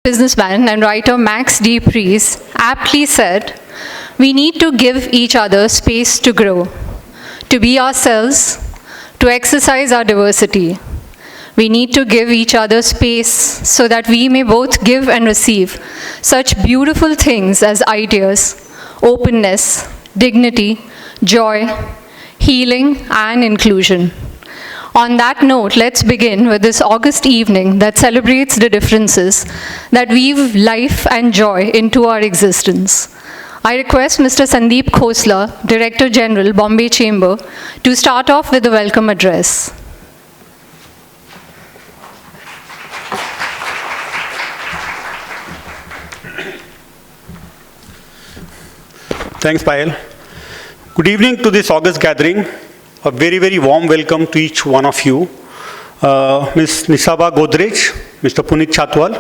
Businessman and writer Max D. Priest aptly said, "We need to give each other space to grow, to be ourselves, to exercise our diversity. We need to give each other space so that we may both give and receive such beautiful things as ideas, openness, dignity, joy, healing, and inclusion." On that note, let's begin with this August evening that celebrates the differences that weave life and joy into our existence. I request Mr. Sandeep Khosla, Director General, Bombay Chamber, to start off with a welcome address. Thanks, Payal. Good evening to this August gathering. A very, very warm welcome to each one of you. Ms. Nisaba Godrej, Mr. Puneet Chatwal,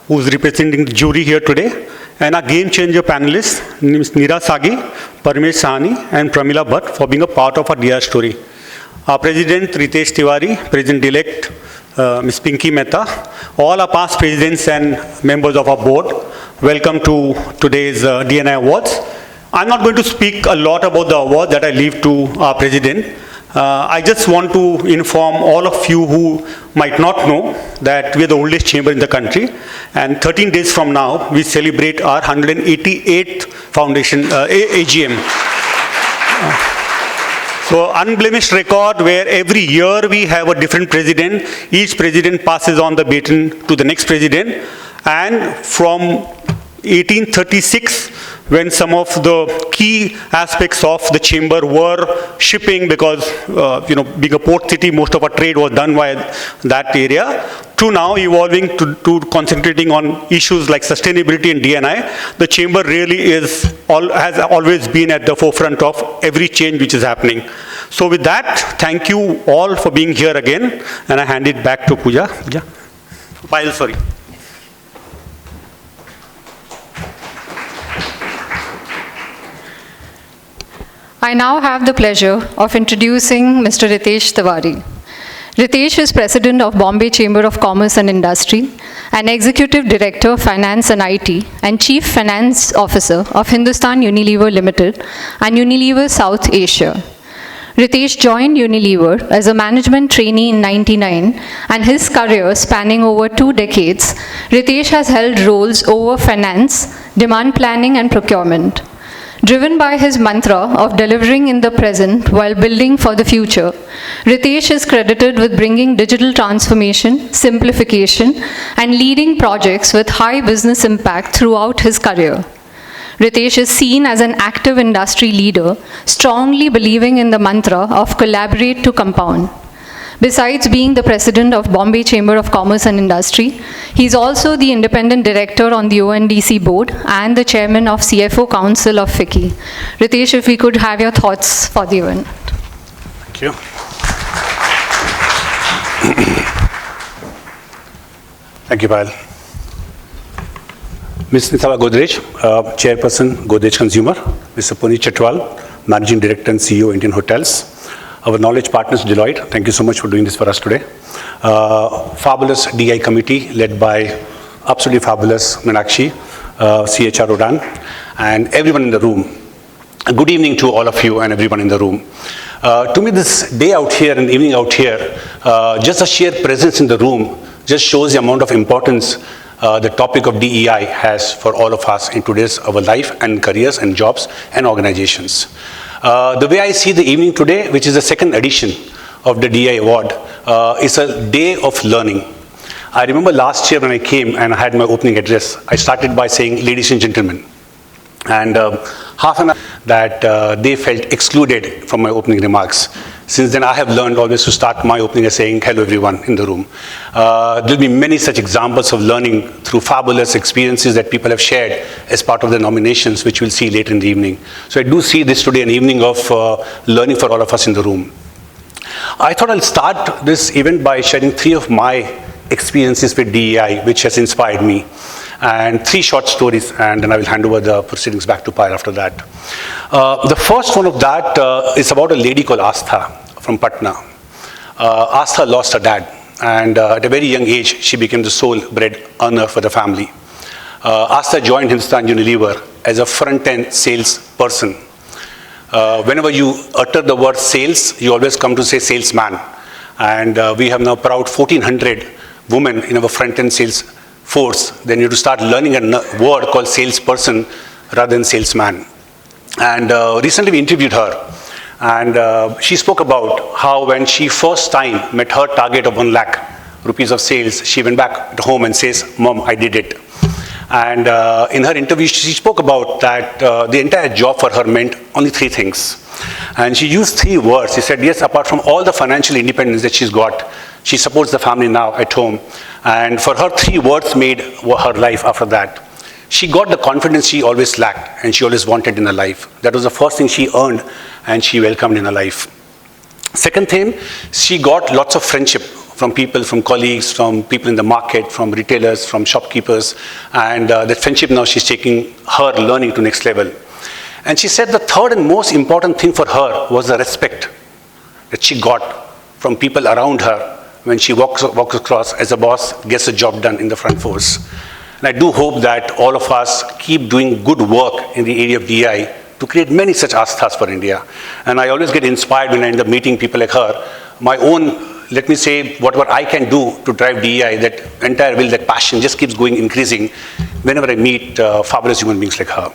who's representing the jury here today, and our game changer panelists, Ms. Neera Sagi, Parmesh Sahani, and Pramila Bhatt, for being a part of our DEI story. Our President Ritesh Tiwari, President-elect Ms. Pinky Mehta, all our past presidents and members of our board, welcome to today's DEI Awards. I'm not going to speak a lot about the award that I leave to our president. I just want to inform all of you who might not know that we are the oldest chamber in the country, and 13 days from now, we celebrate our 188th foundation AGM. So unblemished record where every year we have a different president. Each president passes on the baton to the next president, and from 1836, when some of the key aspects of the chamber were shipping, because being a port city, most of our trade was done by that area, to now evolving to concentrating on issues like sustainability and D&I. The chamber really has always been at the forefront of every change which is happening. So with that, thank you all for being here again, and I hand it back to Pooja. Payal, sorry. I now have the pleasure of introducing Mr. Ritesh Tiwari. Ritesh is President of Bombay Chamber of Commerce and Industry, and Executive Director, Finance and IT, and Chief Finance Officer of Hindustan Unilever Limited and Unilever South Asia. Ritesh joined Unilever as a management trainee in '99, and his career spanning over 2 decades, Ritesh has held roles over finance, demand planning, and procurement. Driven by his mantra of delivering in the present while building for the future, Ritesh is credited with bringing digital transformation, simplification, and leading projects with high business impact throughout his career. Ritesh is seen as an active industry leader, strongly believing in the mantra of collaborate to compound. Besides being the President of Bombay Chamber of Commerce and Industry, he is also the Independent Director on the ONDC Board and the Chairman of CFO Council of FICCI. Ritesh, if we could have your thoughts for the event. Thank you. Thank you, Payal. Ms. Nisaba Godrej, Chairperson, Godrej Consumer. Mr. Puneet Chatwal, Managing Director and CEO, Indian Hotels. Our knowledge partners, Deloitte, thank you so much for doing this for us today. Fabulous DEI committee led by absolutely fabulous Meenakshi, CHRO udaan, and everyone in the room. Good evening to all of you and everyone in the room. To me, this day out here and evening out here, just a sheer presence in the room just shows the amount of importance the topic of DEI has for all of us in today's our life and careers and jobs and organizations. The way I see the evening today, which is the second edition of the DEI Award, is a day of learning. I remember last year when I came and I had my opening address, I started by saying, ladies and gentlemen, and half an hour that they felt excluded from my opening remarks. Since then, I have learned always to start my opening as saying, hello everyone in the room. There'll be many such examples of learning through fabulous experiences that people have shared as part of the nominations, which we'll see later in the evening. So I do see this today an evening of learning for all of us in the room. I thought I'll start this event by sharing 3 of my experiences with DEI, which has inspired me, and 3 short stories, and then I will hand over the proceedings back to Payal after that. The first one of that is about a lady called Astha from Patna. Astha lost her dad And at a very young age, she became the sole bread earner for the family. Asta joined Hindustan Unilever as a front-end salesperson. Whenever you utter the word sales, you always come to say salesman. And we have now proud 1,400 women in our front-end sales force. Then you have to start learning a word called salesperson rather than salesman. And recently we interviewed her. And she spoke about how when she first time met her target of 1 lakh rupees of sales, she went back home and says, "Mom, I did it." And in her interview, she spoke about that the entire job for her meant only 3 things. And she used 3 words. She said, yes, apart from all the financial independence that she's got, she supports the family now at home. And for her, 3 words made her life after that. She got the confidence she always lacked and she always wanted in her life. That was the first thing she earned and she welcomed in her life. Second thing, she got lots of friendship from people, from colleagues, from people in the market, from retailers, from shopkeepers. And that friendship now she's taking her learning to next level. And she said the third and most important thing for her was the respect that she got from people around her when she walks across as a boss, gets the job done in the front force. And I do hope that all of us keep doing good work in the area of DEI to create many such asthas for India. And I always get inspired when I end up meeting people like her. My own, let me say, whatever I can do to drive DEI, that entire will, that passion just keeps going, increasing whenever I meet fabulous human beings like her.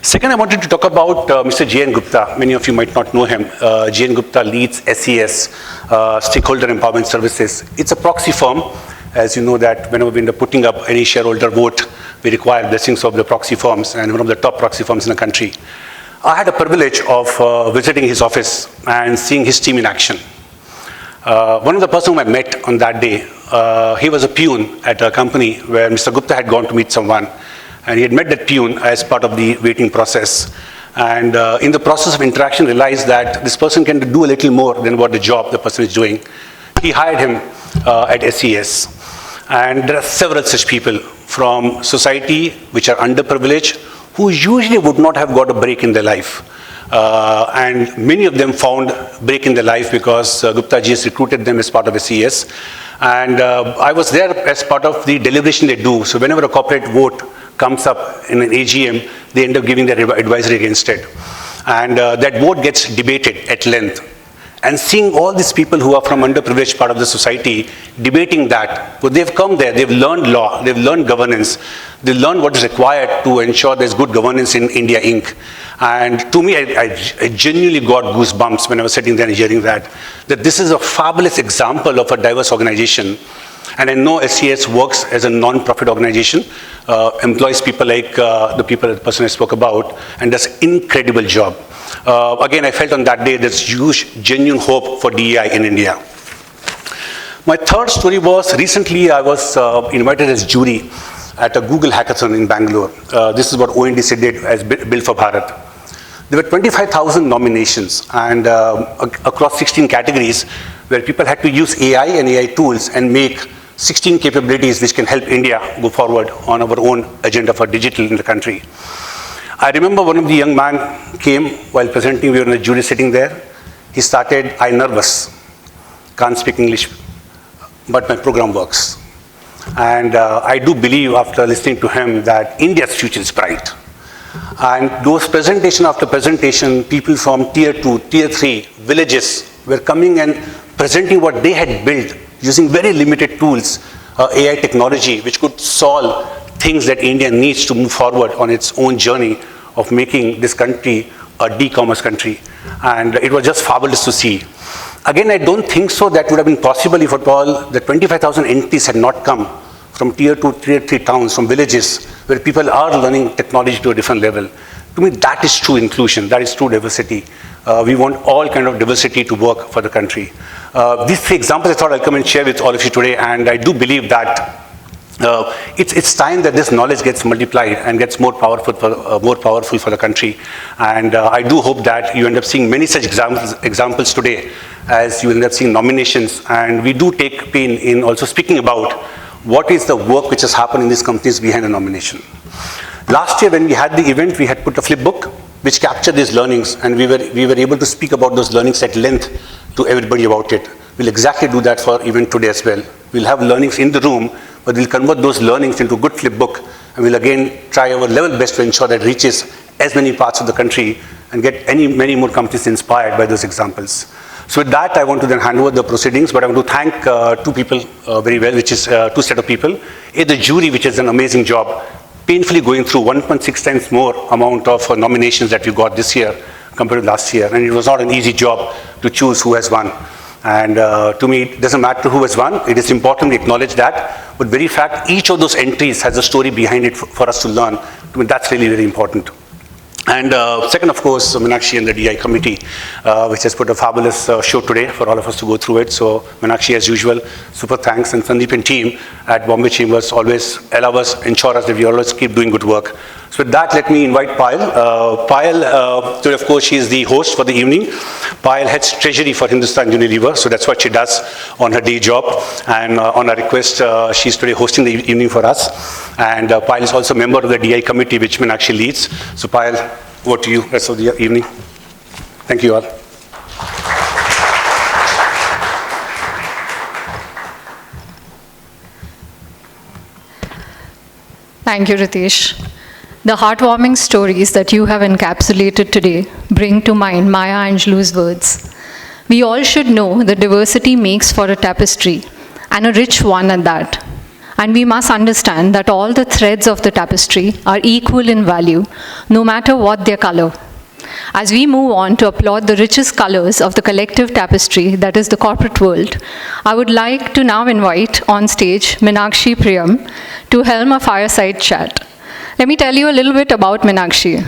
Second, I wanted to talk about Mr. J.N. Gupta. Many of you might not know him. J.N. Gupta leads SES, Stakeholder Empowerment Services. It's a proxy firm. As you know that whenever we end up putting up any shareholder vote, we require blessings of the proxy firms and one of the top proxy firms in the country. I had a privilege of visiting his office and seeing his team in action. One of the person whom I met on that day, he was a peon at a company where Mr. Gupta had gone to meet someone. And he had met that peon as part of the waiting process. And in the process of interaction, realized that this person can do a little more than what the job the person is doing. He hired him at SES. And there are several such people from society which are underprivileged, who usually would not have got a break in their life. And many of them found break in their life because Gupta ji has recruited them as part of SES. And I was there as part of the deliberation they do. So whenever a corporate vote comes up in an AGM, they end up giving their advisory against it. And that vote gets debated at length. And seeing all these people who are from underprivileged part of the society debating that, well, they've come there, they've learned law, they've learned governance, they've learned what is required to ensure there's good governance in India Inc. And to me, I genuinely got goosebumps when I was sitting there and hearing that this is a fabulous example of a diverse organization. And I know SES works as a non-profit organization, employs people like the people that the person I spoke about, and does incredible job. Again, I felt on that day there's huge, genuine hope for DEI in India. My third story was, recently I was invited as jury at a Google hackathon in Bangalore. This is what ONDC did as Build for Bharat. There were 25,000 nominations and across 16 categories where people had to use AI and AI tools and make 16 capabilities which can help India go forward on our own agenda for digital in the country. I remember one of the young man came while presenting, we were in a jury sitting there. He started, "I'm nervous, can't speak English, but my program works." And I do believe after listening to him that India's future is bright. And those presentation after presentation, people from tier 2, tier 3 villages were coming and presenting what they had built using very limited tools, AI technology, which could solve things that India needs to move forward on its own journey of making this country a d-commerce country. And it was just fabulous to see. Again, I don't think so that would have been possible if at all the 25,000 entities had not come from tier 2, tier 3 towns, from villages where people are learning technology to a different level. To me, that is true inclusion, that is true diversity. We want all kind of diversity to work for the country. These 3 examples I thought I'll come and share with all of you today, and I do believe that it's time that this knowledge gets multiplied and gets more powerful for the country. And I do hope that you end up seeing many such examples today as you end up seeing nominations. And we do take pain in also speaking about what is the work which has happened in these companies behind a nomination. Last year when we had the event, we had put a flip book which captured these learnings, and we were able to speak about those learnings at length to everybody about it. We'll exactly do that for even today as well. We'll have learnings in the room, but we'll convert those learnings into a good flipbook, and we'll again try our level best to ensure that it reaches as many parts of the country and get many more companies inspired by those examples. So with that, I want to then hand over the proceedings, but I want to thank two people very well, which is two set of people. A, the jury, which is an amazing job, painfully going through 1.6 times more amount of nominations that we got this year compared to last year. And it was not an easy job to choose who has won. And to me, it doesn't matter who has won. It is important to acknowledge that. But very fact, each of those entries has a story behind it for us to learn. I mean, that's really, really important. And second, of course, Meenakshi and the DEI committee, which has put a fabulous show today for all of us to go through it. So Meenakshi, as usual, super thanks. And Sandeep and team at Bombay Chambers always allow us, ensure us that we always keep doing good work. So with that, let me invite Payal. Payal, so of course, she is the host for the evening. Payal heads treasury for Hindustan Unilever, so that's what she does on her day job. And on our request, she's today hosting the evening for us. And Payal is also a member of the DEI committee, which Meenakshi leads. So Payal, over to you, rest of the evening. Thank you all. Thank you, Ritesh. The heartwarming stories that you have encapsulated today bring to mind Maya Angelou's words. We all should know that diversity makes for a tapestry, and a rich one at that. And we must understand that all the threads of the tapestry are equal in value, no matter what their color. As we move on to applaud the richest colors of the collective tapestry that is the corporate world, I would like to now invite on stage Meenakshi Priyam to helm a fireside chat. Let me tell you a little bit about Meenakshi.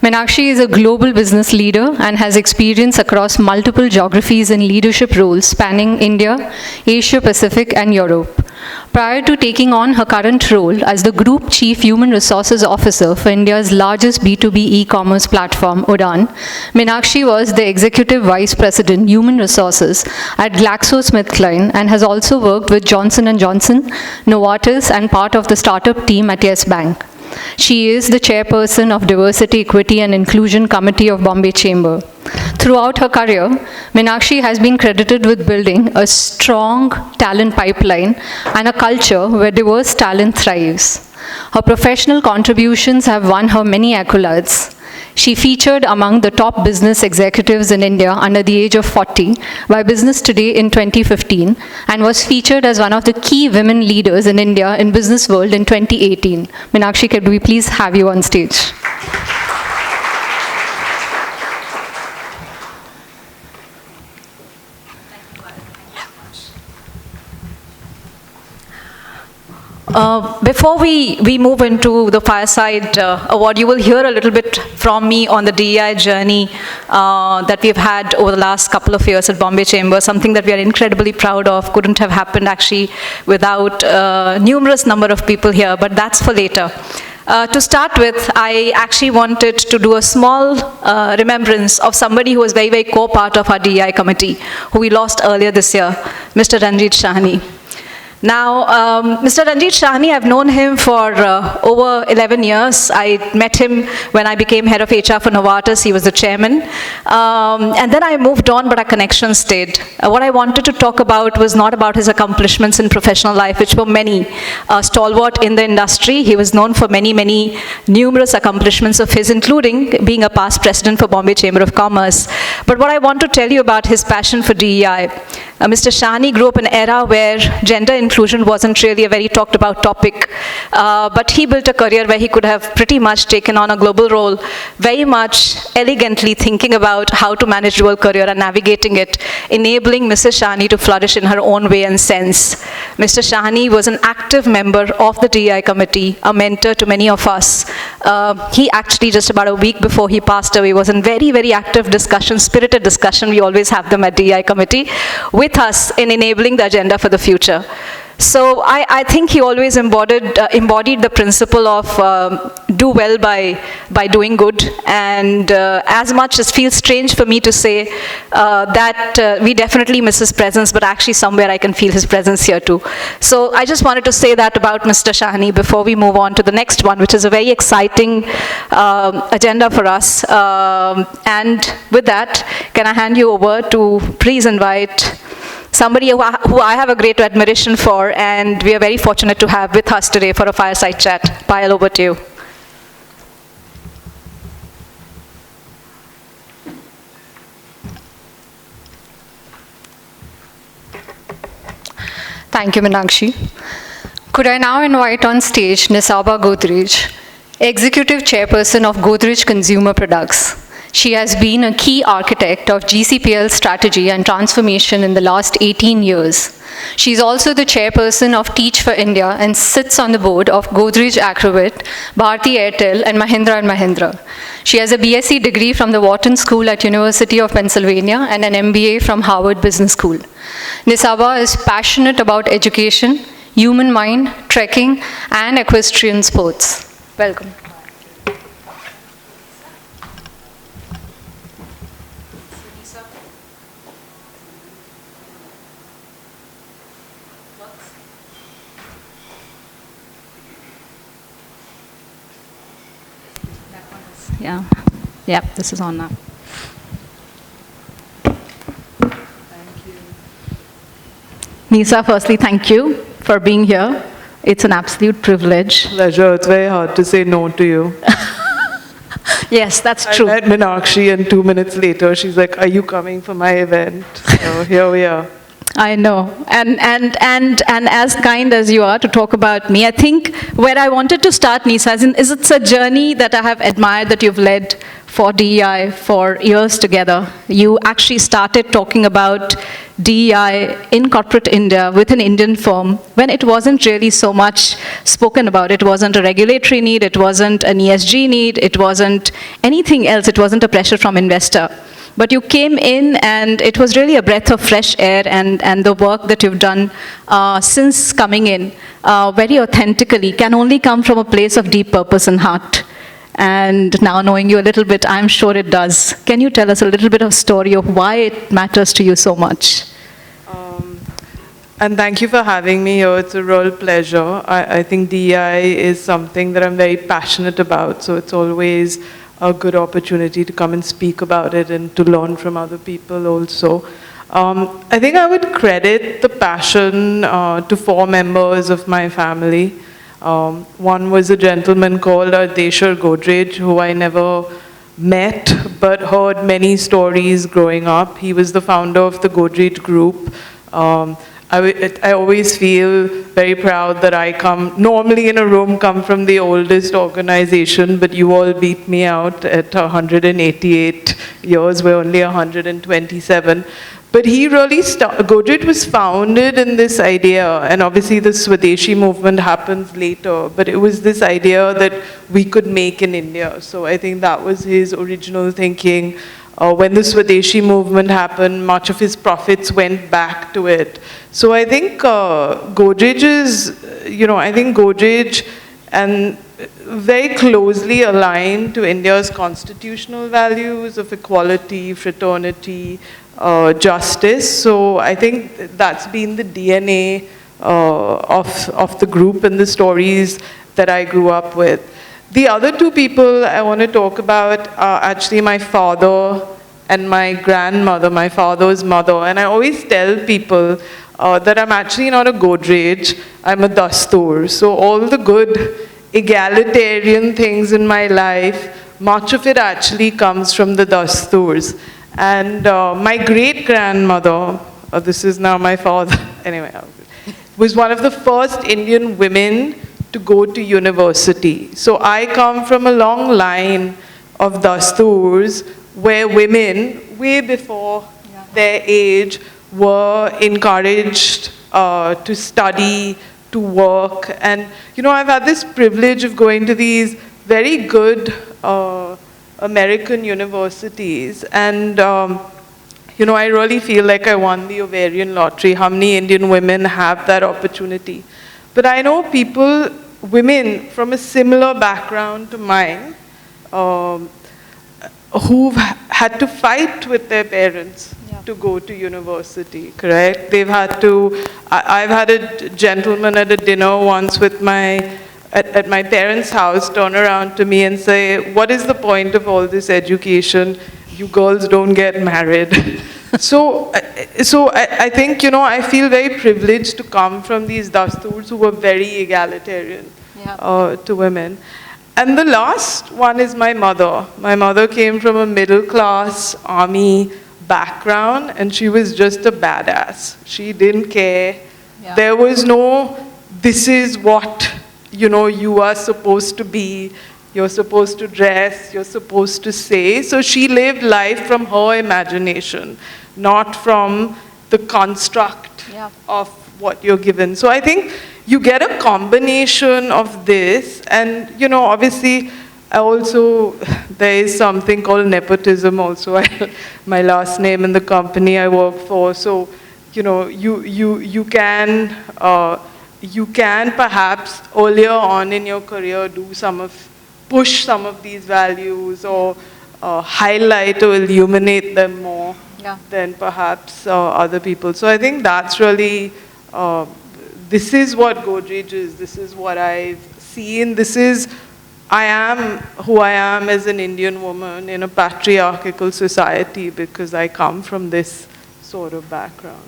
Meenakshi is a global business leader and has experience across multiple geographies in leadership roles spanning India, Asia Pacific, and Europe. Prior to taking on her current role as the Group Chief Human Resources Officer for India's largest B2B e-commerce platform, Udaan, Meenakshi was the Executive Vice President, Human Resources at GlaxoSmithKline and has also worked with Johnson & Johnson, Novartis, and part of the startup team at Yes Bank. She is the Chairperson of Diversity, Equity and Inclusion Committee of Bombay Chamber. Throughout her career, Meenakshi has been credited with building a strong talent pipeline and a culture where diverse talent thrives. Her professional contributions have won her many accolades. She featured among the top business executives in India under the age of 40 by Business Today in 2015 and was featured as one of the key women leaders in India in Business World in 2018. Meenakshi, could we please have you on stage? Before we move into the Fireside Award, you will hear a little bit from me on the DEI journey that we've had over the last couple of years at Bombay Chamber, something that we are incredibly proud of. Couldn't have happened actually without numerous number of people here, but that's for later. To start with, I actually wanted to do a small remembrance of somebody who was very, very core part of our DEI committee, who we lost earlier this year, Mr. Ranjit Sahni. Now, Mr. Ranjit Sahni, I've known him for over 11 years. I met him when I became head of HR for Novartis. He was the chairman. And then I moved on, but our connection stayed. What I wanted to talk about was not about his accomplishments in professional life, which were many. Stalwart in the industry. He was known for many numerous accomplishments of his, including being a past president for Bombay Chamber of Commerce. But what I want to tell you about his passion for DEI. Mr. Sahni grew up in an era where gender inclusion wasn't really a very talked about topic, but he built a career where he could have pretty much taken on a global role, very much elegantly thinking about how to manage dual career and navigating it, enabling Mrs. Sahni to flourish in her own way and sense. Mr. Sahni was an active member of the DEI committee, a mentor to many of us. He actually, just about a week before he passed away, was in very active discussion, spirited discussion. We always have them at DEI committee, with us in enabling the agenda for the future. So I think he always embodied the principle of do well by doing good. And as much as feels strange for me to say that we definitely miss his presence, but actually somewhere I can feel his presence here too. So I just wanted to say that about Mr. Sahni before we move on to the next one, which is a very exciting agenda for us. And with that, can I hand you over to please invite somebody who I have a great admiration for, and we are very fortunate to have with us today for a fireside chat. Payal, over to you. Thank you, Meenakshi. Could I now invite on stage Nisaba Godrej, Executive Chairperson of Godrej Consumer Products. She has been a key architect of GCPL's strategy and transformation in the last 18 years. She is also the chairperson of Teach for India and sits on the board of Godrej Acrovit, Bharti Airtel, and Mahindra. She has a BSc degree from the Wharton School at University of Pennsylvania and an MBA from Harvard Business School. Nisaba is passionate about education, human mind, trekking, and equestrian sports. Welcome. Yeah. Yep, this is on now. Nisa, firstly, thank you for being here. It's an absolute privilege. Pleasure. It's very hard to say no to you. Yes, that's true. I met Meenakshi, and 2 minutes later, she's like, "Are you coming for my event?" So here we are. I know. And as kind as you are to talk about me, I think where I wanted to start, Nisa, is it's a journey that I have admired that you've led for DEI for years together. You actually started talking about DEI in corporate India with an Indian firm when it wasn't really so much spoken about. It wasn't a regulatory need, it wasn't an ESG need, it wasn't anything else, it wasn't a pressure from investor. But you came in and it was really a breath of fresh air, and the work that you've done since coming in very authentically can only come from a place of deep purpose and heart. And now knowing you a little bit, I'm sure it does. Can you tell us a little bit of story of why it matters to you so much? And thank you for having me here. It's a real pleasure. I think DEI is something that I'm very passionate about, so it's always a good opportunity to come and speak about it and to learn from other people also. I think I would credit the passion to 4 members of my family. One was a gentleman called Ritesh Godrej, who I never met but heard many stories growing up. He was the founder of the Godrej group. I always feel very proud that I normally in a room come from the oldest organization, but you all beat me out at 188 years, we're only 127. But he really Godrej was founded in this idea, and obviously the Swadeshi movement happens later, but it was this idea that we could make in India. So I think that was his original thinking. When the Swadeshi movement happened, much of his profits went back to it. So I think Godrej is, I think Godrej and very closely aligned to India's constitutional values of equality, fraternity, justice. So I think that's been the DNA of the group and the stories that I grew up with. The other 2 people I want to talk about are actually my father and my grandmother, my father's mother. And I always tell people that I'm actually not a Godrej, I'm a Dastur. So all the good egalitarian things in my life, much of it actually comes from the Dasturs. And my great-grandmother, this is now my father, anyway, was one of the first Indian women to go to university. So I come from a long line of Dasturs where women, way before their age, were encouraged to study, to work. And, I've had this privilege of going to these very good American universities. And, I really feel like I won the ovarian lottery. How many Indian women have that opportunity? But I know women from a similar background to mine, who've had to fight with their parents to go to university, correct? They've had to, I've had a gentleman at a dinner once with at my parents' house turn around to me and say, "What is the point of all this education? You girls don't get married." So So I think, I feel very privileged to come from these dasturs who were very egalitarian to women. And the last one is my mother. My mother came from a middle-class army background, and she was just a badass. She didn't care. Yeah. There was no, this is what, you are supposed to be. You're supposed to dress, you're supposed to say. So she lived life from her imagination, not from the construct of what you're given. So I think you get a combination of this, and obviously there is something called nepotism also. My last name in the company I work for. So you can perhaps earlier on in your career push some of these values, or highlight or illuminate them more than perhaps other people. So I think that's really, this is what Godrej is, this is what I've seen, I am who I am as an Indian woman in a patriarchal society because I come from this sort of background.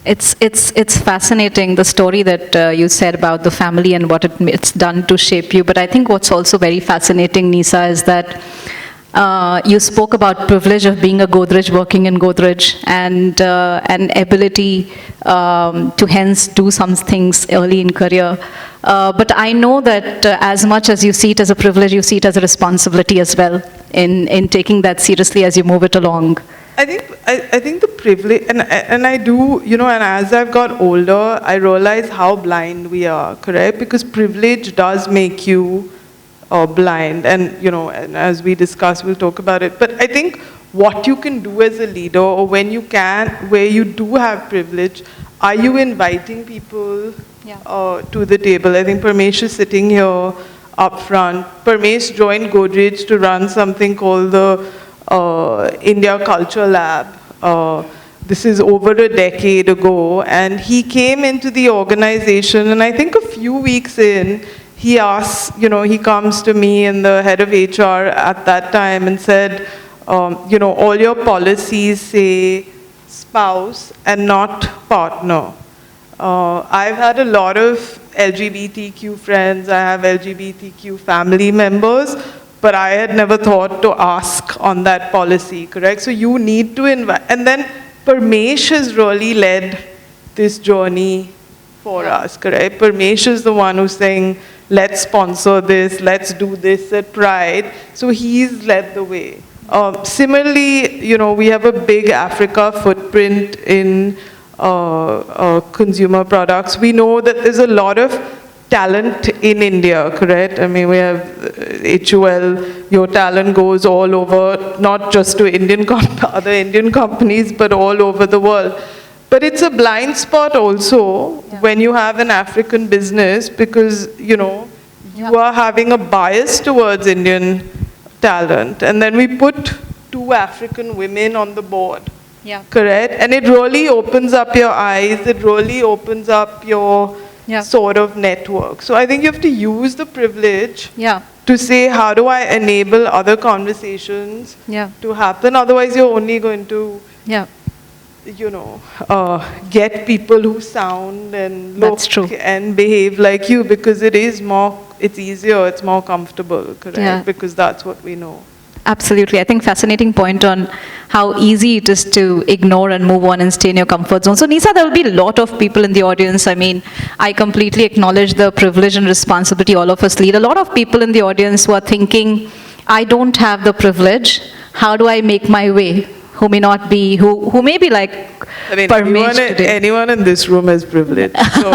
It's fascinating, the story that you said about the family and what it's done to shape you. But I think what's also very fascinating, Nisa, is that you spoke about privilege of being a Godrej, working in Godrej, and an ability to hence do some things early in career. But I know that as much as you see it as a privilege, you see it as a responsibility as well in taking that seriously as you move it along. I think the privilege, and I do, and as I've got older, I realize how blind we are, correct? Because privilege does make you blind, and, and as we discuss, we'll talk about it. But I think what you can do as a leader, or where you do have privilege, are you inviting people to the table? I think Parmesh is sitting here up front. Parmesh joined Godrej to run something called the India Culture Lab. This is over a decade ago, and he came into the organization, and I think a few weeks in, he asks, he comes to me and the head of HR at that time and said, all your policies say spouse and not partner. I've had a lot of LGBTQ friends, I have LGBTQ family members, but I had never thought to ask on that policy, correct? So you need to invite, and then Parmesh has really led this journey for us, correct? Parmesh is the one who's saying, let's sponsor this, let's do this at Pride. So he's led the way. Similarly, we have a big Africa footprint in consumer products. We know that there's a lot of talent in India, correct? I mean, we have HUL, your talent goes all over, not just to other Indian companies, but all over the world. But it's a blind spot also when you have an African business, because, you are having a bias towards Indian talent. And then we put 2 African women on the board, correct? And it really opens up your eyes, it really opens up your sort of network. So I think you have to use the privilege to say, how do I enable other conversations to happen? Otherwise, you're only going to, get people who sound and look and behave like you, because it's easier, it's more comfortable, correct? Because that's what we know. Absolutely. I think fascinating point on how easy it is to ignore and move on and stay in your comfort zone. So Nisa, there will be a lot of people in the audience. I mean, I completely acknowledge the privilege and responsibility all of us lead. A lot of people in the audience who are thinking, I don't have the privilege. How do I make my way? Who may not be, who may be like anyone in this room has privilege. So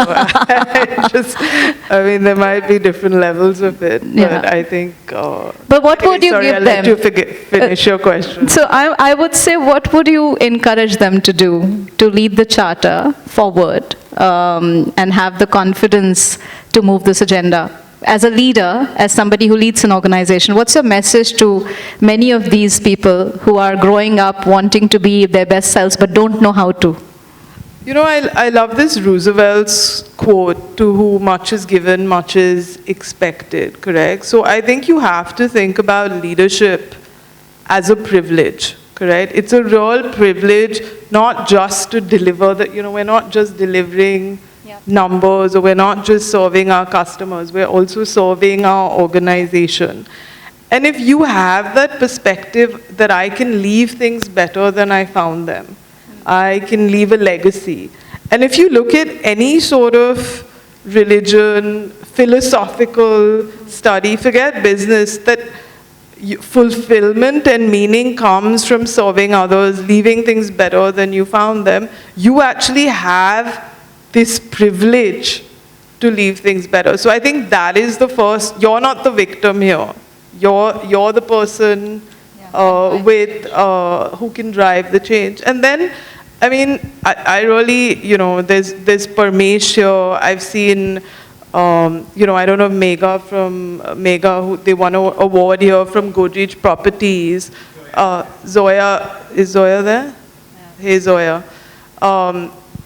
there might be different levels of it, but I think... but what would you give them? I'll let you finish your question. So I would say, what would you encourage them to do to lead the charter forward and have the confidence to move this agenda? As a leader, as somebody who leads an organization, what's your message to many of these people who are growing up wanting to be their best selves but don't know how to? I love this Roosevelt's quote, to whom much is given, much is expected, correct? So I think you have to think about leadership as a privilege, correct? It's a real privilege not just to deliver we're not just delivering numbers, or we're not just serving our customers, we're also serving our organization. And if you have that perspective that I can leave things better than I found them, I can leave a legacy. And if you look at any sort of religion, philosophical study, forget business, that fulfillment and meaning comes from serving others, leaving things better than you found them. You actually have this privilege to leave things better. So I think that is the first, you're not the victim here. You're the person who can drive the change. And then, I mean, I really, there's Parmesh here. I've seen, I don't know, Mega, who they won an award here from Godrej Properties. Zoya, is Zoya there? Yeah. Hey, Zoya.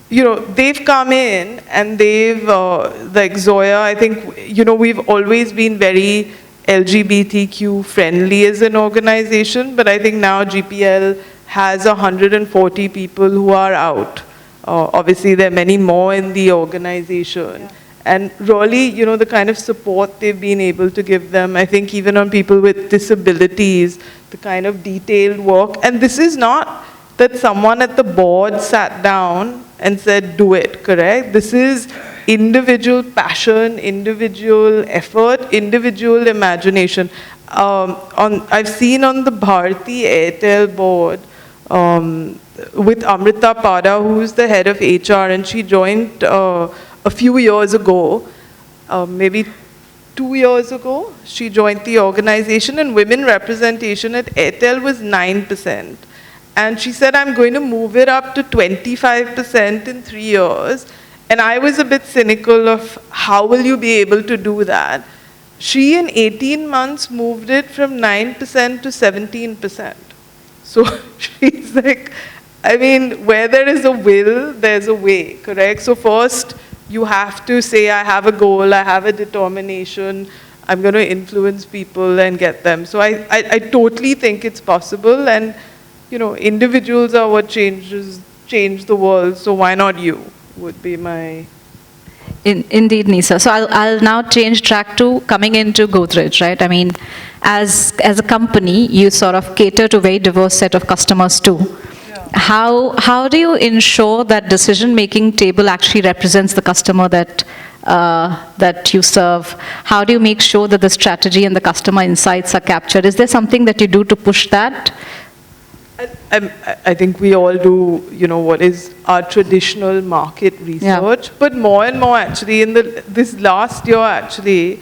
They've come in and they've, like Zoya, I think, we've always been very LGBTQ friendly as an organization, but I think now GPL has 140 people who are out. Obviously, there are many more in the organization. Yeah. And really, the kind of support they've been able to give them, I think even on people with disabilities, the kind of detailed work. And this is not that someone at the board sat down and said, do it, correct? This is individual passion, individual effort, individual imagination. I've seen on the Bharti Airtel board with Amrita Pada, who's the head of HR, and she joined a few years ago, maybe 2 years ago, she joined the organization, and women representation at Airtel was 9%. And she said, I'm going to move it up to 25% in 3 years. And I was a bit cynical of how will you be able to do that? She, in 18 months, moved it from 9% to 17%. So she's like, I mean, where there is a will, there's a way, correct? So first, you have to say, I have a goal, I have a determination, I'm going to influence people and get them. So I totally think it's possible, and individuals are what change the world, so why not you, would be my... Indeed, Nisa. So I'll now change track to coming into Godrej, right? I mean, as a company, you sort of cater to a very diverse set of customers too. Yeah. How do you ensure that decision-making table actually represents the customer that you serve? How do you make sure that the strategy and the customer insights are captured? Is there something that you do to push that? I think we all do, what is our traditional market research, but more and more actually, this last year actually,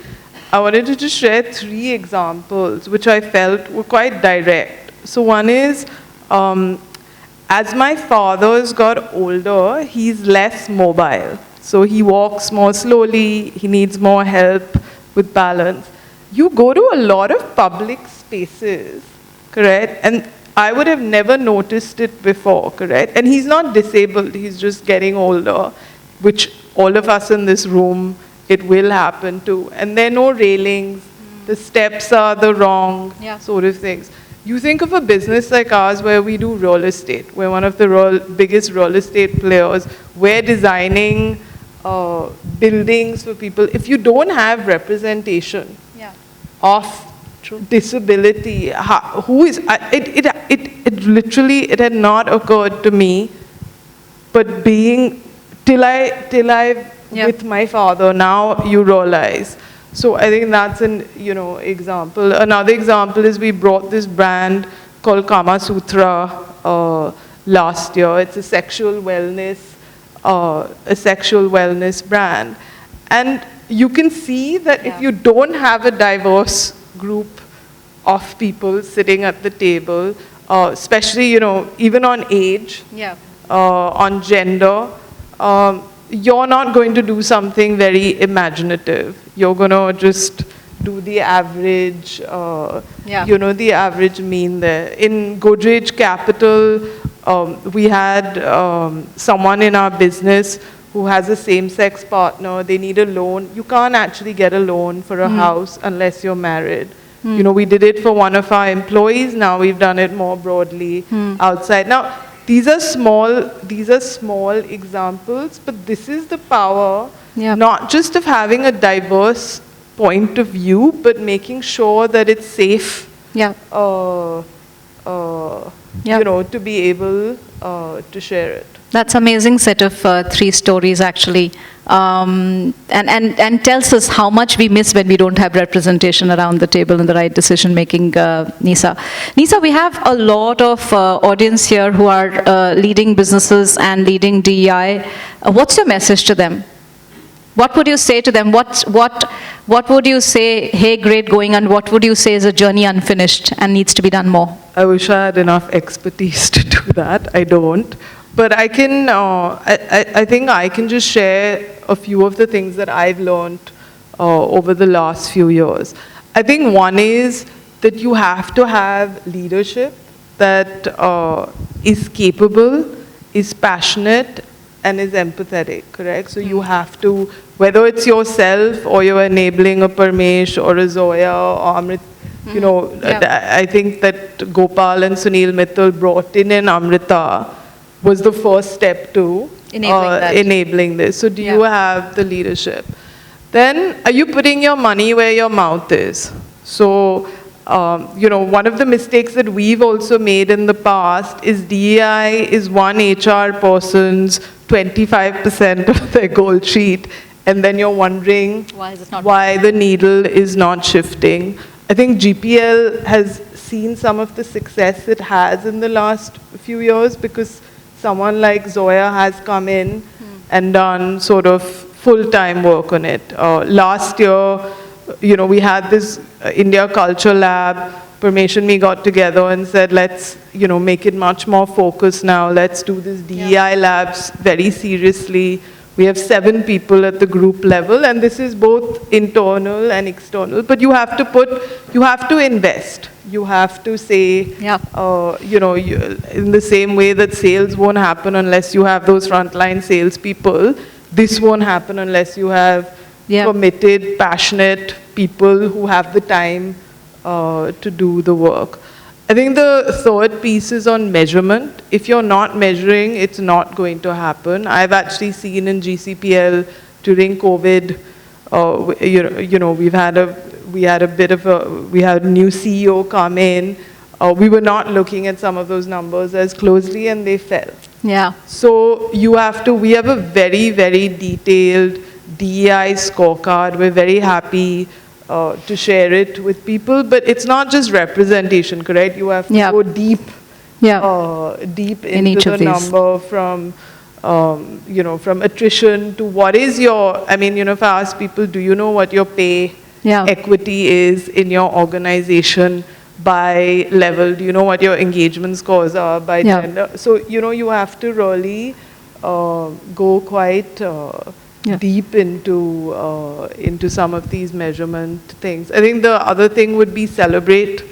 I wanted to just share 3 examples which I felt were quite direct. So one is, as my father's got older, he's less mobile. So he walks more slowly, he needs more help with balance. You go to a lot of public spaces, correct? And I would have never noticed it before, correct? And he's not disabled, he's just getting older, which all of us in this room, it will happen to. And there are no railings, the steps are the wrong sort of things. You think of a business like ours where we do real estate. We're one of the biggest real estate players. We're designing buildings for people. If you don't have representation of disability, it literally, it had not occurred to me, but till I with my father, now you realize. So I think that's an example. Another example is we brought this brand called Kama Sutra last year. It's a sexual wellness brand, and you can see that if you don't have a diverse group of people sitting at the table, especially even on age, on gender. You're not going to do something very imaginative. You're going to just do the average, the average mean there. In Godrej Capital, we had someone in our business who has a same-sex partner. They need a loan. You can't actually get a loan for a house unless you're married. You know, we did it for one of our employees. Now we've done it more broadly outside. Now, these are small examples, but this is the power, not just of having a diverse point of view, but making sure that it's safe, you know, to be able to share it. That's amazing set of 3 stories actually, and tells us how much we miss when we don't have representation around the table in the right decision making. Nisa, we have a lot of audience here who are leading businesses and leading DEI. What's your message to them? What would you say to them? What would you say, hey, great going, and what would you say is a journey unfinished and needs to be done more? I wish I had enough expertise to do that. I don't. But I can, I think I can just share a few of the things that I've learned over the last few years. I think one is that you have to have leadership that is capable, is passionate, and is empathetic, correct? So you have to, whether it's yourself or you're enabling a Parmesh or a Zoya or Amrit, you know, I think that Gopal and Sunil Mittal brought in Amrita was the first step to enabling this. So do you have the leadership? Then are you putting your money where your mouth is? So, you know, one of the mistakes that we've also made in the past is DEI is one HR person's 25% of their goal sheet, and then you're wondering why the needle is not shifting. I think GPL has seen some of the success it has in the last few years because someone like Zoya has come in and done sort of full-time work on it. Last year, you know, we had this India Culture Lab. Parmesh and me got together and said, let's, you know, make it much more focused now. Let's do this DEI labs very seriously. We have 7 people at the group level, and this is both internal and external. But you have to invest. You have to say, you know, in the same way that sales won't happen unless you have those frontline salespeople, this won't happen unless you have committed, passionate people who have the time to do the work. I think the third piece is on measurement. If you're not measuring, it's not going to happen. I've actually seen in GCPL during COVID, you know, we had a new CEO come in. We were not looking at some of those numbers as closely, and they fell. So we have a very, very detailed DEI scorecard. We're very happy to share it with people, but it's not just representation, correct? You have to go deep, deep into the number from, you know, from attrition to what is your, I mean, you know, if I ask people, do you know what your pay equity is in your organization by level? Do you know what your engagement scores are by gender? So, you know, you have to really go quite deep into some of these measurement things. I think the other thing would be celebrate.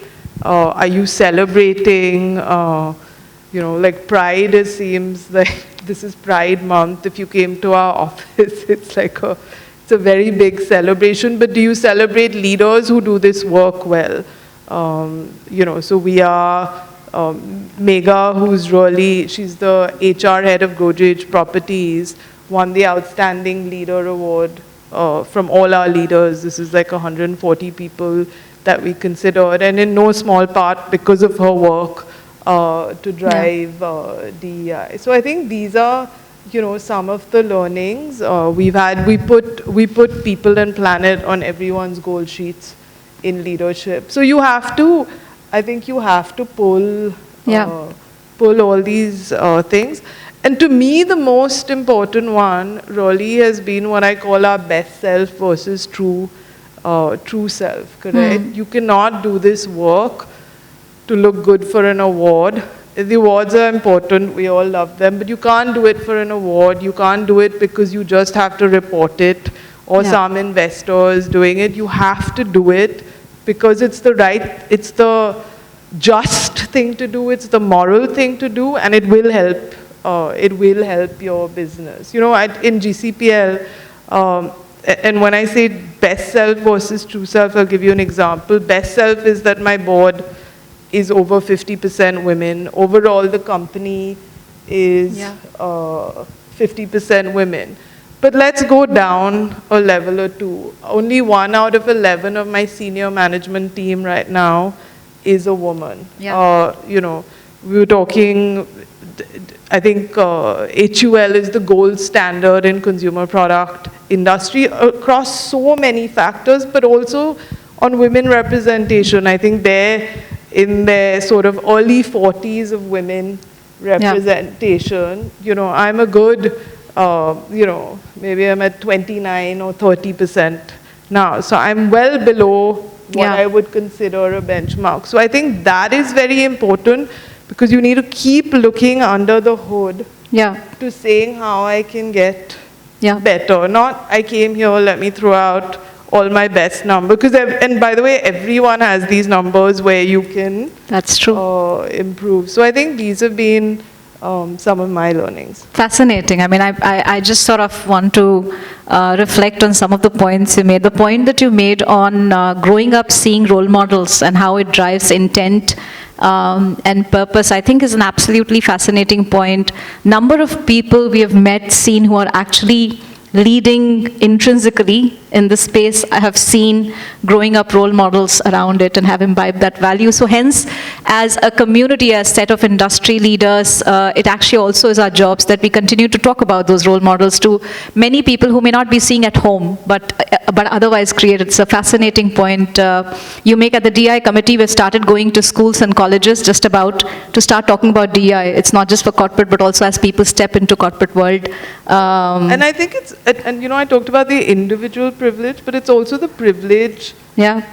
Are you celebrating, you know, like Pride, it seems like this is Pride month. If you came to our office, it's like it's a very big celebration, but do you celebrate leaders who do this work well? You know, so we are, Megha, who's really, she's the HR head of Godrej Properties, won the Outstanding Leader Award from all our leaders. This is like 140 people that we considered, and in no small part because of her work to drive DEI. So I think these are, you know, some of the learnings we've had. We put people and planet on everyone's goal sheets in leadership. So you have to, I think you have to pull all these things. And to me, the most important one really has been what I call our best self versus true self, correct? You cannot do this work to look good for an award. The awards are important, we all love them, but you can't do it for an award. You can't do it because you just have to report it or some investors doing it. You have to do it because it's the right, it's the just thing to do, it's the moral thing to do, and it will help your business. You know, in GCPL, and when I say best self versus true self, I'll give you an example. Best self is that my board is over 50% women. Overall, the company is 50% women. But let's go down a level or two. Only 1 out of 11 of my senior management team right now is a woman. You know, we were talking, I think HUL is the gold standard in consumer product industry across so many factors, but also on women representation. I think they're in their sort of early 40s of women representation. You know, I'm a good, you know, maybe I'm at 29 or 30% now. So I'm well below what I would consider a benchmark. So I think that is very important, because you need to keep looking under the hood to saying how I can get better. Not, I came here, let me throw out all my best numbers. Because, and by the way, everyone has these numbers where you can improve. So I think these have been some of my learnings. Fascinating. I mean, I just sort of want to reflect on some of the points you made. The point that you made on growing up seeing role models and how it drives intent and purpose, I think is an absolutely fascinating point. Number of people we have met, seen who are actually leading intrinsically in the space, I have seen growing up role models around it and have imbibed that value. So hence, as a community, as set of industry leaders, it actually also is our jobs that we continue to talk about those role models to many people who may not be seeing at home, but otherwise create. It's a fascinating point you make. At the DEI committee, we've started going to schools and colleges just about to start talking about DEI. It's not just for corporate, but also as people step into corporate world. And I think it's, and you know, I talked about the individual privilege, but it's also the privilege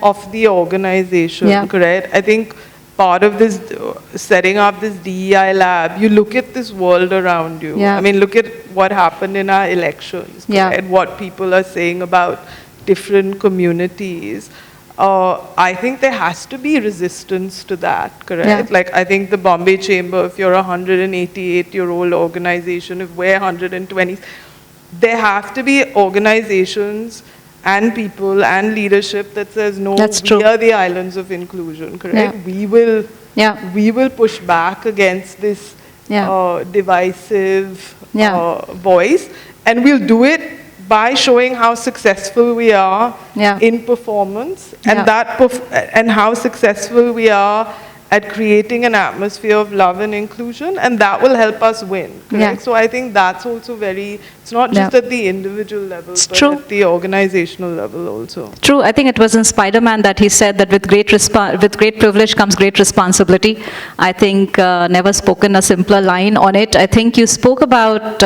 of the organization, correct? I think part of this, setting up this DEI lab, you look at this world around you. I mean, look at what happened in our elections, and what people are saying about different communities. I think there has to be resistance to that, correct? Like, I think the Bombay Chamber, if you're a 188-year-old organization, if we're 120, there have to be organizations and people and leadership that says, no, we are the islands of inclusion, correct? We will push back against this divisive voice, and we'll do it by showing how successful we are in performance, and and how successful we are at creating an atmosphere of love and inclusion, and that will help us win, correct? So I think that's also very, it's not just at the individual level, but at the organizational level also. True. I think it was in Spider-Man that he said that with great privilege comes great responsibility. I think never spoken a simpler line on it. I think you spoke about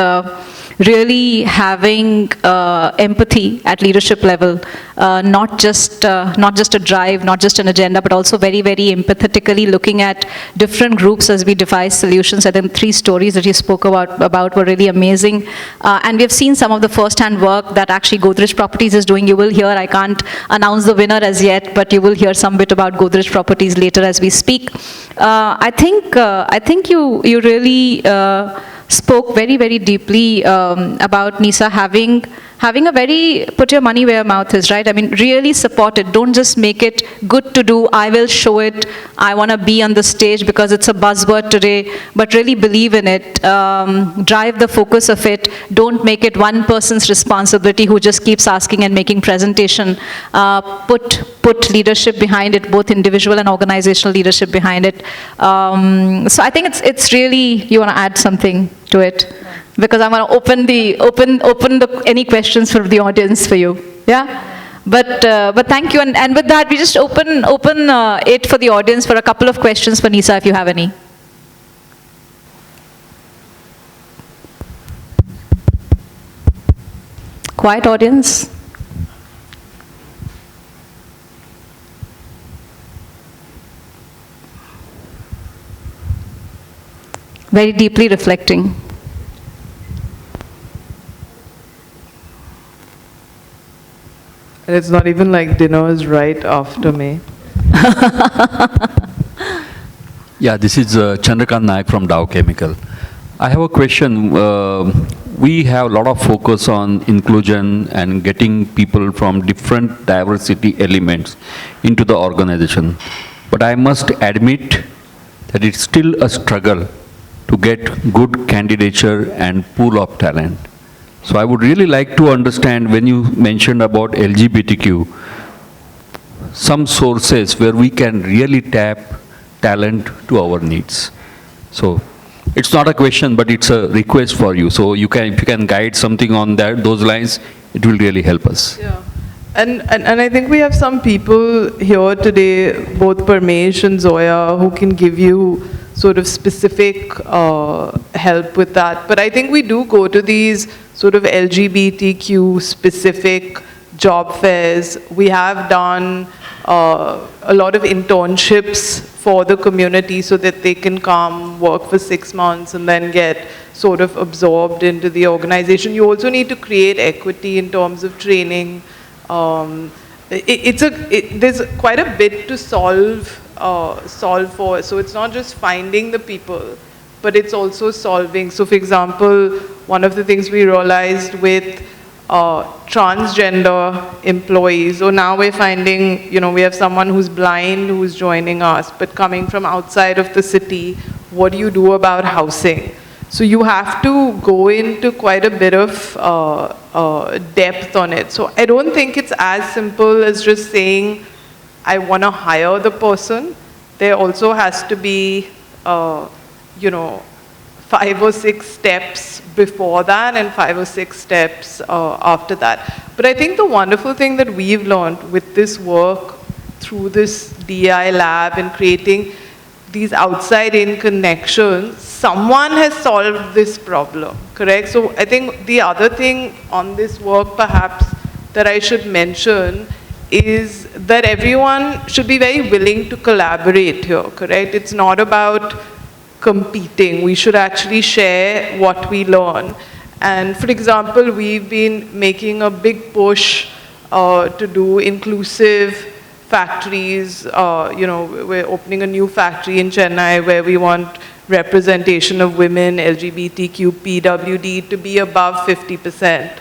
really having empathy at leadership level, not just a drive, not just an agenda, but also very, very empathetically looking at different groups as we devise solutions. I think 3 stories that you spoke about were really amazing. And we have seen some of the first-hand work that actually Godrej Properties is doing. You will hear, I can't announce the winner as yet, but you will hear some bit about Godrej Properties later as we speak. I think you really spoke very, very deeply about Nisa having a very, put your money where your mouth is, right? I mean, really support it. Don't just make it good to do. I will show it. I want to be on the stage because it's a buzzword today, but really believe in it. Drive the focus of it. Don't make it one person's responsibility who just keeps asking and making presentation. Put leadership behind it, both individual and organizational leadership behind it. So I think it's really, you want to add something to it? Because I'm going to open any questions from the audience for you. But thank you, and with that we just open it for the audience for a couple of questions for Nisa, if you have any. Quiet audience. Very deeply reflecting. And it's not even like dinner is right after me. Yeah, this is Chandrakant Nayak from Dow Chemical. I have a question. we have a lot of focus on inclusion and getting people from different diversity elements into the organization. But I must admit that it's still a struggle to get good candidature and pool of talent. So I would really like to understand, when you mentioned about LGBTQ, some sources where we can really tap talent to our needs. So it's not a question, but it's a request for you. So you can, if you can guide something on that, those lines, it will really help us. Yeah. And I think we have some people here today, both Parmesh and Zoya, who can give you sort of specific help with that. But I think we do go to these sort of LGBTQ specific job fairs. We have done a lot of internships for the community so that they can come work for 6 months and then get sort of absorbed into the organization. You also need to create equity in terms of training. There's quite a bit to solve for. So it's not just finding the people, but it's also solving. So for example, one of the things we realized with transgender employees, so now we're finding, we have someone who's blind who's joining us, but coming from outside of the city, what do you do about housing? So you have to go into quite a bit of depth on it. So I don't think it's as simple as just saying, I want to hire the person. There also has to be, 5 or 6 steps before that and 5 or 6 steps after that. But I think the wonderful thing that we've learned with this work through this DEI lab and creating these outside-in connections, someone has solved this problem, correct? So I think the other thing on this work perhaps that I should mention is that everyone should be very willing to collaborate here, correct? It's not about competing. We should actually share what we learn. And for example, we've been making a big push to do inclusive factories. We're opening a new factory in Chennai where we want representation of women, LGBTQ, PWD to be above 50%.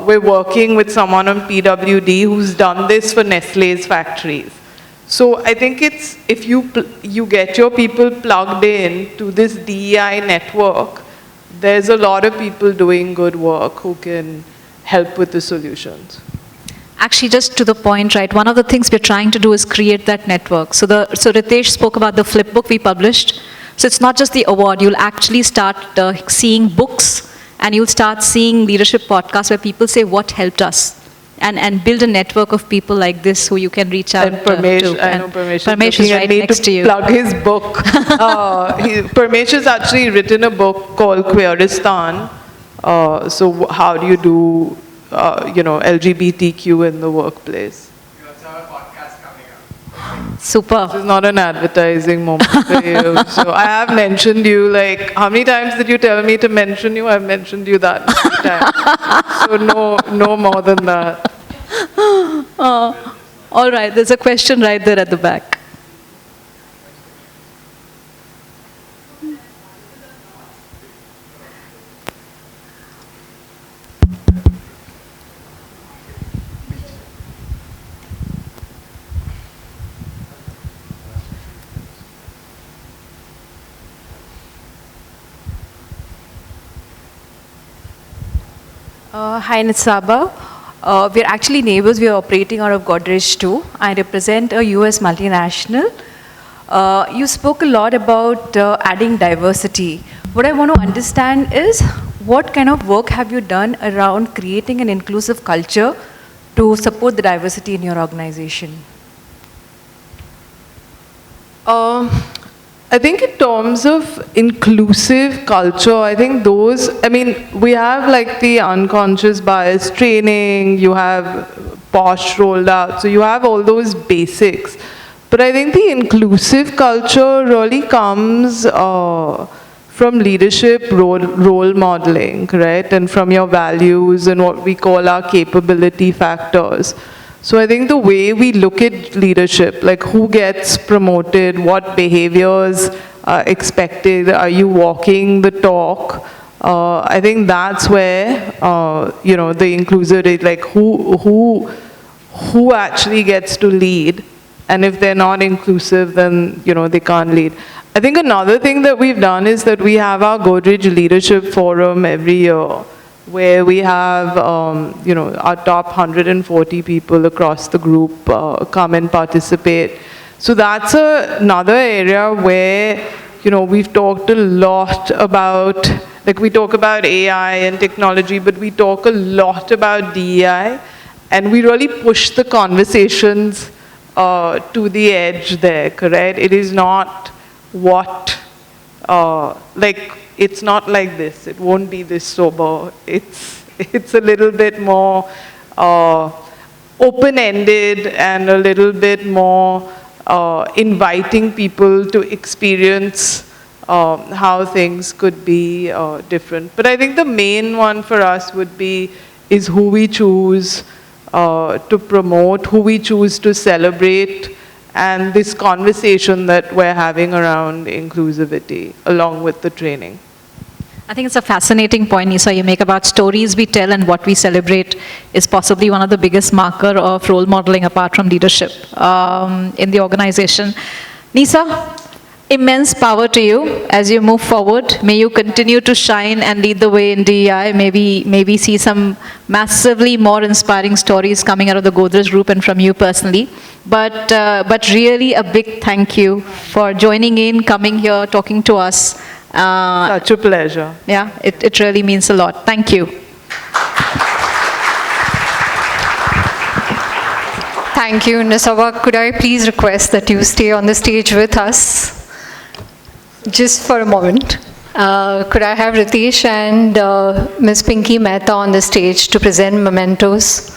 We're working with someone on PWD who's done this for Nestle's factories. So I think it's, if you get your people plugged in to this DEI network, there's a lot of people doing good work who can help with the solutions. Actually, just to the point, right, one of the things we're trying to do is create that network. So Ritesh spoke about the flip book we published. So it's not just the award, you'll actually start seeing books, and you'll start seeing leadership podcasts where people say what helped us, and build a network of people like this who you can reach out and Parmesh, to. I know Parmesh is right next to you. Plug his book. Parmesh has actually written a book called Queeristan. So how do you do LGBTQ in the workplace? You also have a podcast coming up. Super. This is not an advertising moment for you. So I have mentioned you, like, how many times did you tell me to mention you? I've mentioned you that many times. So no more than that. All right, there's a question right there at the back. Hi, Nisaba. We're actually neighbors. We're operating out of Godrej too. I represent a US multinational. You spoke a lot about adding diversity. What I want to understand is, what kind of work have you done around creating an inclusive culture to support the diversity in your organization? I think in terms of inclusive culture, I think we have like the unconscious bias training, you have POSH rolled out, so you have all those basics. But I think the inclusive culture really comes from leadership role modeling, right? And from your values and what we call our capability factors. So I think the way we look at leadership, like who gets promoted, what behaviors are expected, are you walking the talk, I think that's where, you know, the inclusivity, like who actually gets to lead, and if they're not inclusive, then, you know, they can't lead. I think another thing that we've done is that we have our Godrej Leadership Forum every year, where we have, you know, our top 140 people across the group come and participate. So that's another area where, you know, we've talked a lot about, like we talk about AI and technology, but we talk a lot about DEI, and we really push the conversations to the edge there, correct? It is not what, like, it's not like this. It won't be this sober. It's a little bit more open-ended and a little bit more inviting people to experience how things could be different. But I think the main one for us would be is who we choose to promote, who we choose to celebrate, and this conversation that we're having around inclusivity along with the training. I think it's a fascinating point, Nisa, you make about stories we tell and what we celebrate is possibly one of the biggest marker of role modeling apart from leadership in the organization. Nisa, immense power to you as you move forward. May you continue to shine and lead the way in DEI. Maybe see some massively more inspiring stories coming out of the Godrej group and from you personally. But really a big thank you for joining in, coming here, talking to us. Such a pleasure. Yeah, it really means a lot. Thank you. Thank you, Nisaba. Could I please request that you stay on the stage with us just for a moment? Could I have Ritesh and Ms. Pinky Mehta on the stage to present mementos?